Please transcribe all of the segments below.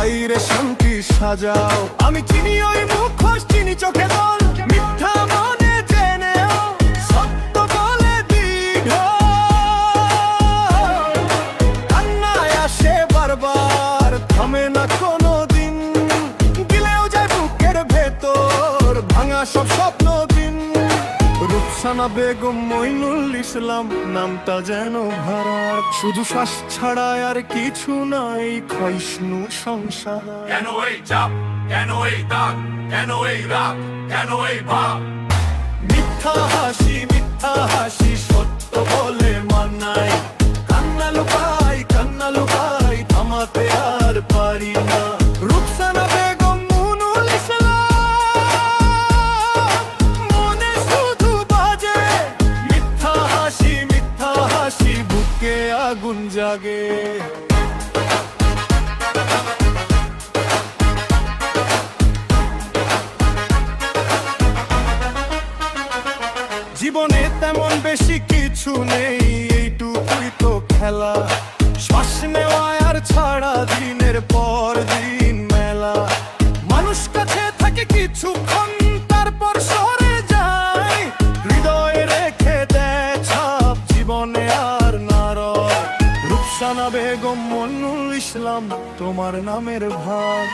বাইরে শান্তি সাজাও। আমি চিনি ওই মুখোশ, চিনি চোখে বল, মিথ্যা মনে জেনেও সত্য বলে দৃঢ়। কান্নায় আসে বারবার, থামে না কোনো দিন, গিলেও যায় বুকের ভেতর ভাঙা সব স্বপ্ন দিন। রুকসানা বেগম মইনুল ইসলাম নামটা যেন ভাড়ার, শুধু শ্বাস ছাড়া আর কিছু নাই ক্ষয়িষ্ণু সংসার। কেন এই চাপ, কেন এই দাগ, কেন এই রাগ, কেন এই ভাব? মিথ্যা হাসি সত্য বলে মানাই। কান্না লুকাই থামাতে আর পারি না। রুকসানা বেগম মইনুল ইসলাম, মনে শুধু বাজে মিথ্যা হাসি, বুকে আগুন জাগে। জীবনে তেমন বেশি কিছু নেই, এইটুকুই তো খেলা। শ্বাস নেওয়া আর ছাড়া দিনের পর দিন মেলা। মানুষ কাছে থাকে কিছুক্ষণ, তারপর সরে যায়, হৃদয়ে রেখে দেয় ছাপ, জীবনে আর না রয়। রুকসানা বেগম মইনুল ইসলাম, তোমার নামের ভার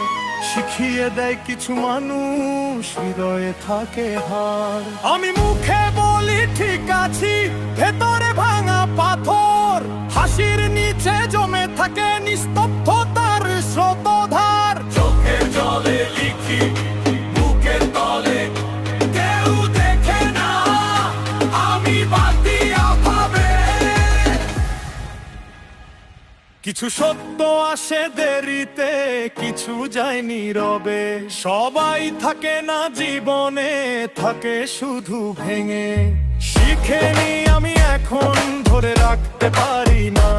শিখিয়ে দেয় কিছু মানুষ, হৃদয়ে থাকে হার। আমি মুখে বলি ঠিক আছি, ভেতরে ভাঙা পাথর, হাসির নিচে জমে থাকে নিস্তব্ধতার স্রোতধার। চোখের জলে লিখি, বুকের তলে কেউ দেখে না, আমি বাতিয়া ভাবে। কিছু সত্য আসে দেরিতে, কিছু যায় নীরবে, সবাই থাকে না জীবনে, থাকে শুধু ভেঙে। শিখেনি আমি এখন ধরে রাখতে পারি না,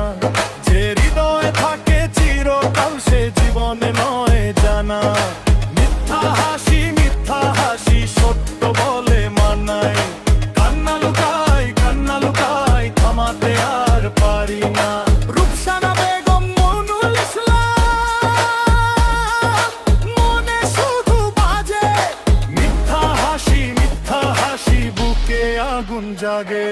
যে হৃদয়ে থাকে চিরকাল সে জীবনে নয় জানা। মিথ্যা হাসি সত্য বলে মানাই। কান্না লুকাই থামাতে আর পারি না। রুকসানা বেগম মইনুল ইসলাম, মনে শুধু বাজে মিথ্যা হাসি, বুকে আগুন জাগে।